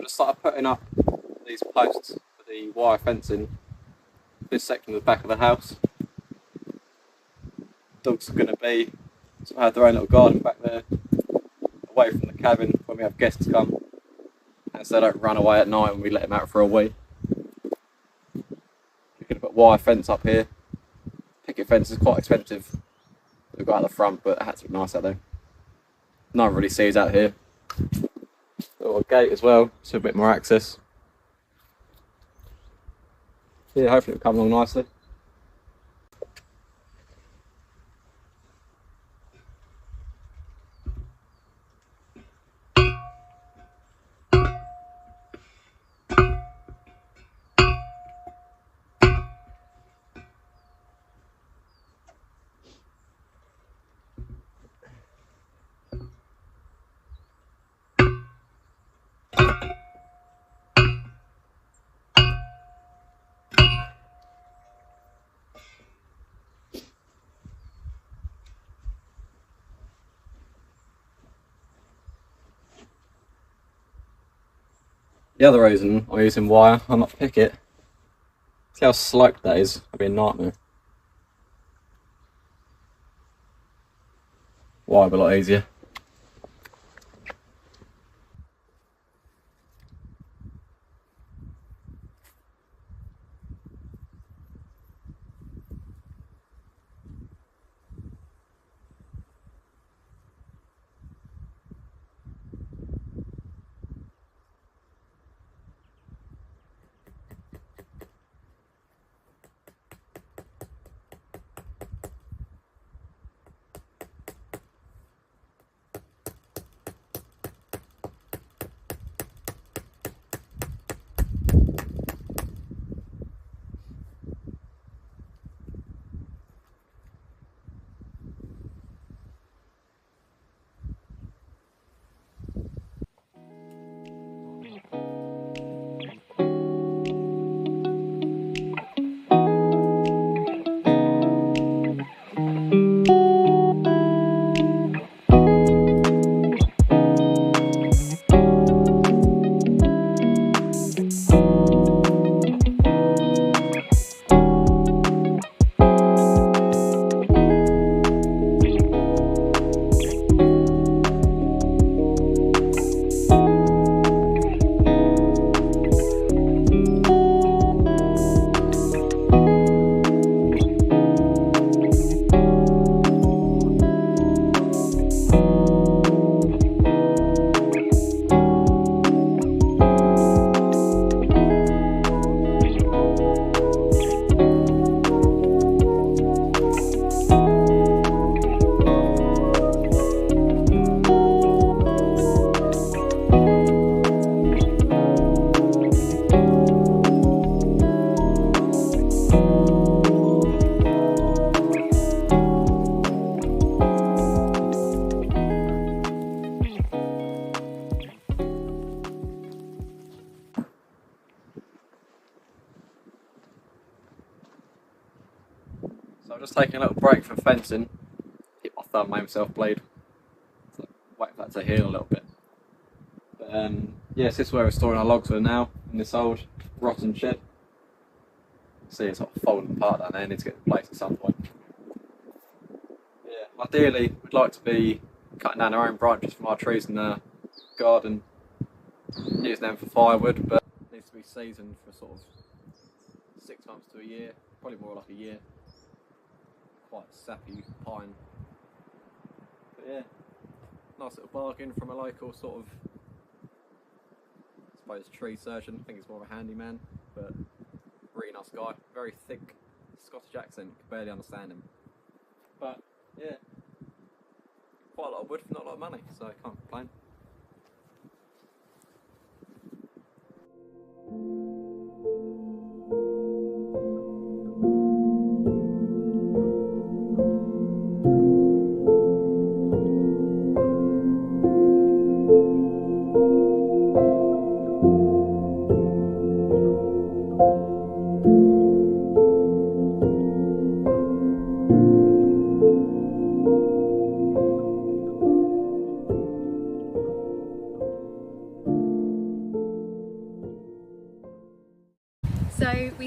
just started putting up these posts for the wire fencing. This section of the back of the house. Dogs are going to be sort of have their own little garden back there, away from the cabin when we have guests come, and so they don't run away at night when we let them out for a wee. We're going to put wire fence up here. Picket fence is quite expensive. We've got out the front, but it had to look nice out there. No one really sees out here. Got a gate as well, so a bit more access. Yeah, hopefully it'll come along nicely. The other reason I'm using wire, I'm not picket. See how sloped that is? That'd be a nightmare. Wire would be a lot easier. So I'm just taking a little break from fencing. Hit my thumb, made myself bleed. So wait for that to heal a little bit. But yes, this is where we're storing our logs for now, in this old rotten shed. See, it's sort of falling apart down there, need to get replaced at some point. Yeah, ideally we'd like to be cutting down our own branches from our trees in the garden, using them for firewood, but it needs to be seasoned for sort of 6 months to a year, probably more like a year. Quite sappy pine. But yeah, nice little bargain from a local sort of, I suppose, tree surgeon. I think it's more of a handyman, but really nice guy. Very thick Scottish accent, could barely understand him. But yeah, quite a lot of wood for not a lot of money, so I can't complain.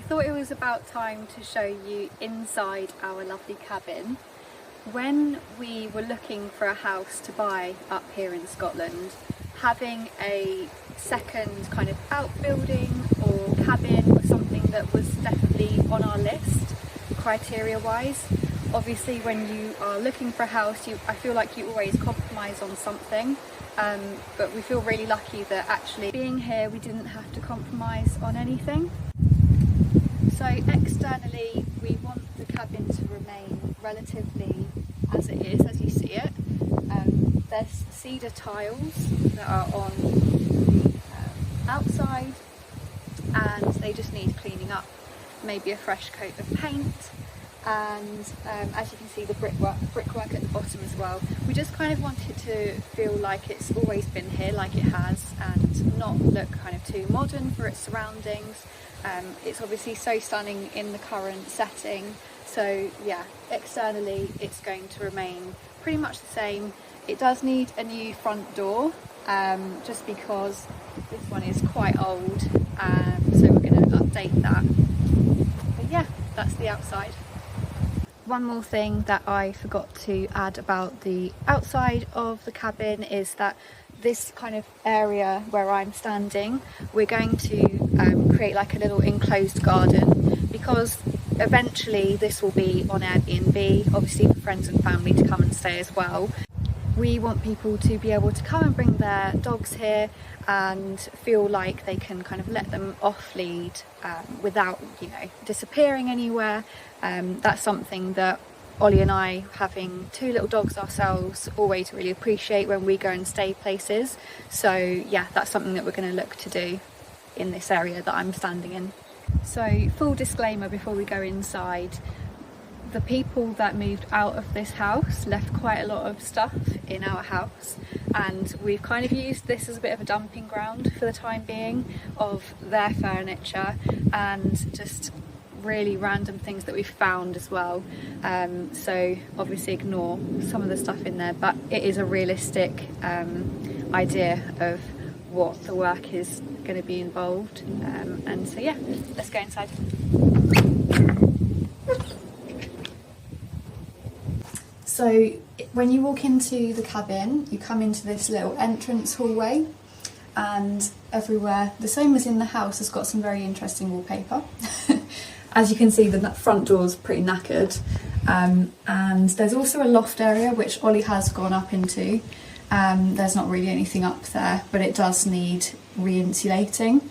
thought it was about time to show you inside our lovely cabin. When we were looking for a house to buy up here in Scotland, having a second kind of outbuilding or cabin was something that was definitely on our list, criteria wise. Obviously when you are looking for a house, I feel like you always compromise on something, but we feel really lucky that actually being here we didn't have to compromise on anything. So externally we want the cabin to remain relatively as it is, as you see it. There's cedar tiles that are on the outside and they just need cleaning up, maybe a fresh coat of paint, and as you can see the brickwork at the bottom as well. We just kind of want it to feel like it's always been here, like it has, and not look kind of too modern for its surroundings. It's obviously so stunning in the current setting, so yeah, externally it's going to remain pretty much the same. It does need a new front door, just because this one is quite old, so we're going to update that. But yeah, that's the outside. One more thing that I forgot to add about the outside of the cabin is that this kind of area where I'm standing, we're going to create like a little enclosed garden, because eventually this will be on Airbnb, obviously for friends and family to come and stay as well. We want people to be able to come and bring their dogs here and feel like they can kind of let them off lead without, you know, disappearing anywhere. That's something that Ollie and I, having two little dogs ourselves, always really appreciate when we go and stay places. So yeah, that's something that we're going to look to do in this area that I'm standing in. So full disclaimer before we go inside, the people that moved out of this house left quite a lot of stuff in our house, and we've kind of used this as a bit of a dumping ground for the time being of their furniture and just really random things that we've found as well. So obviously ignore some of the stuff in there, but it is a realistic idea of what the work is going to be involved, and so yeah, let's go inside. So when you walk into the cabin, you come into this little entrance hallway, and everywhere, the same as in the house, has got some very interesting wallpaper. As you can see, the front door's pretty knackered, and there's also a loft area which Ollie has gone up into. There's not really anything up there, but it does need re-insulating.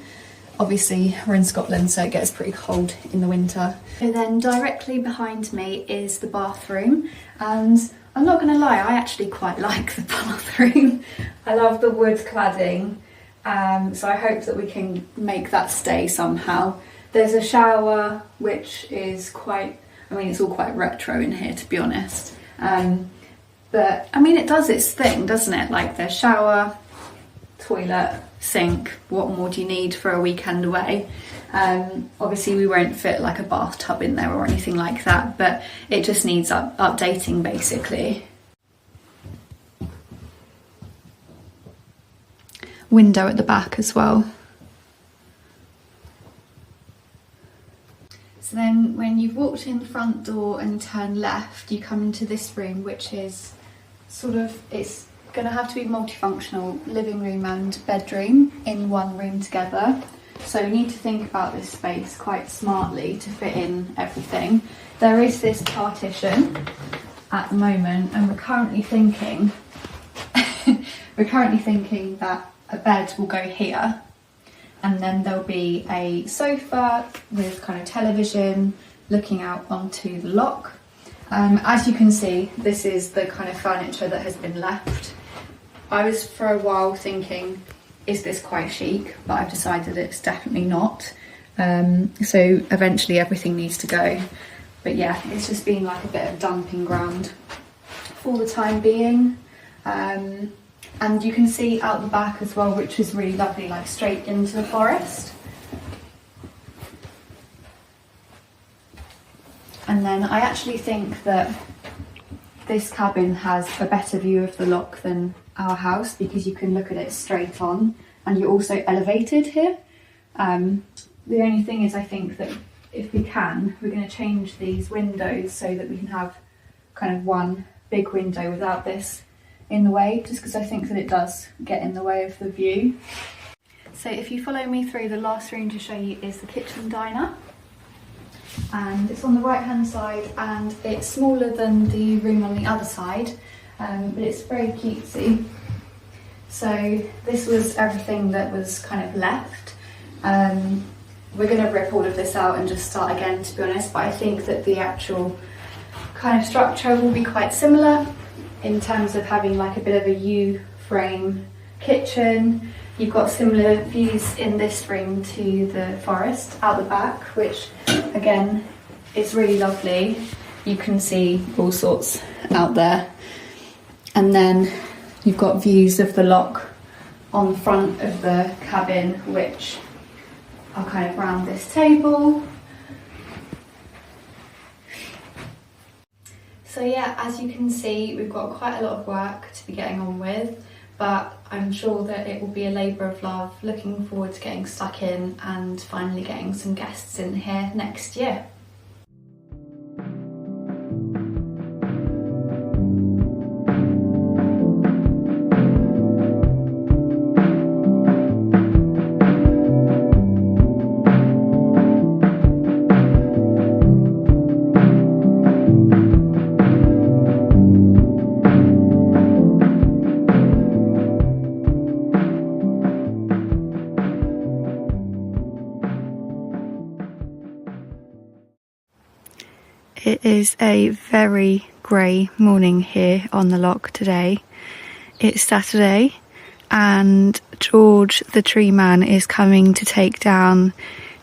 Obviously we're in Scotland, so it gets pretty cold in the winter. And then directly behind me is the bathroom, and I'm not going to lie, I actually quite like the bathroom. I love the wood cladding, so I hope that we can make that stay somehow. There's a shower which is quite, I mean it's all quite retro in here to be honest, but I mean it does its thing, doesn't it? Like there's shower, toilet, sink, what more do you need for a weekend away? Obviously we won't fit like a bathtub in there or anything like that, but it just needs updating basically. Window at the back as well. So then when you've walked in the front door and turn left, you come into this room, which is sort of, it's going to have to be multifunctional, living room and bedroom in one room together. So we need to think about this space quite smartly to fit in everything. There is this partition at the moment, and we're currently thinking that a bed will go here, and then there'll be a sofa with kind of television looking out onto the lock. As you can see, this is the kind of furniture that has been left. I was for a while thinking, is this quite chic? But I've decided it's definitely not. So eventually everything needs to go. But yeah, it's just been like a bit of dumping ground for the time being. And you can see out the back as well, which is really lovely, like straight into the forest. And then I actually think that this cabin has a better view of the loch than our house, because you can look at it straight on, and you're also elevated here. The only thing is, I think that if we can, we're going to change these windows so that we can have kind of one big window without this in the way, just because I think that it does get in the way of the view. So if you follow me through, the last room to show you is the kitchen diner, and it's on the right hand side, and it's smaller than the room on the other side, but it's very cutesy. So this was everything that was kind of left. We're going to rip all of this out and just start again, to be honest, but I think that the actual kind of structure will be quite similar in terms of having like a bit of a U-frame kitchen. You've got similar views in this room to the forest out the back, which again is really lovely. You can see all sorts out there. And then you've got views of the loch on the front of the cabin, which are kind of round this table. So yeah, as you can see, we've got quite a lot of work to be getting on with, but I'm sure that it will be a labour of love. Looking forward to getting stuck in and finally getting some guests in here next year. It is a very grey morning here on the loch today. It's Saturday and George the tree man is coming to take down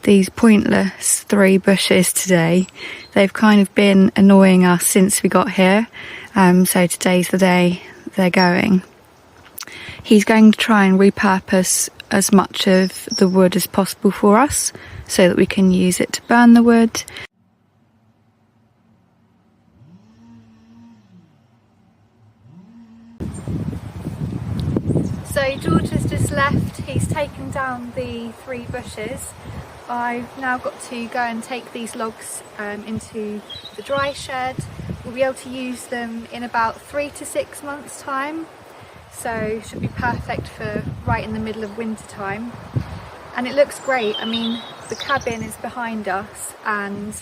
these pointless 3 bushes today. They've kind of been annoying us since we got here, so today's the day they're going. He's going to try and repurpose as much of the wood as possible for us so that we can use it to burn the wood. So George has just left, he's taken down the 3 bushes. I've now got to go and take these logs into the dry shed. We'll be able to use them in about 3 to 6 months time, so should be perfect for right in the middle of winter time. And it looks great. I mean, the cabin is behind us, and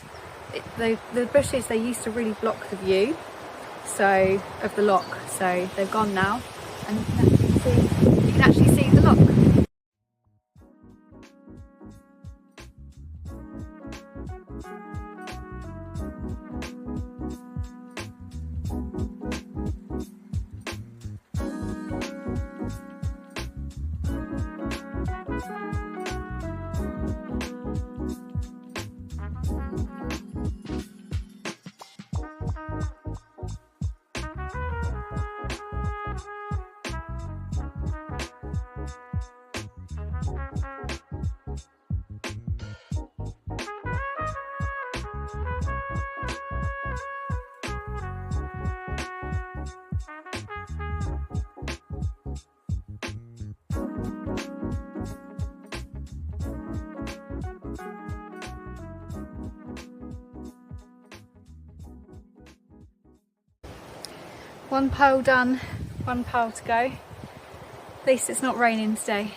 the bushes, they used to really block the view of the loch, so they're gone now, and you can actually see the loch. One pile done, 1 pile to go. At least it's not raining today.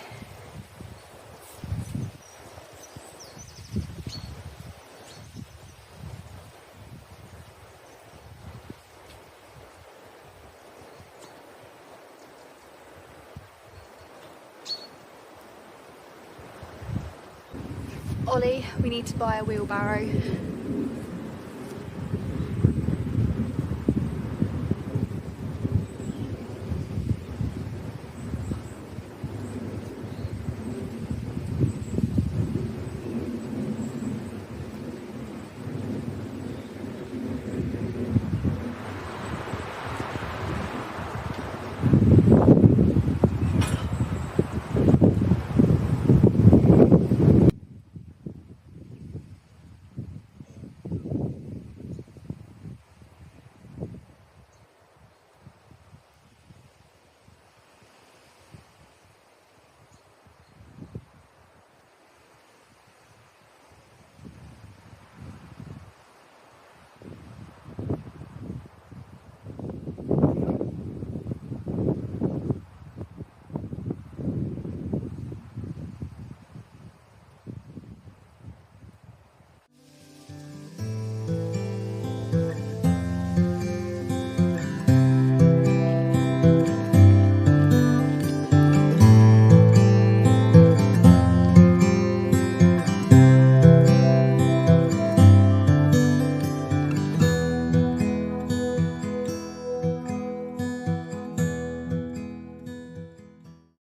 Ollie, we need to buy a wheelbarrow.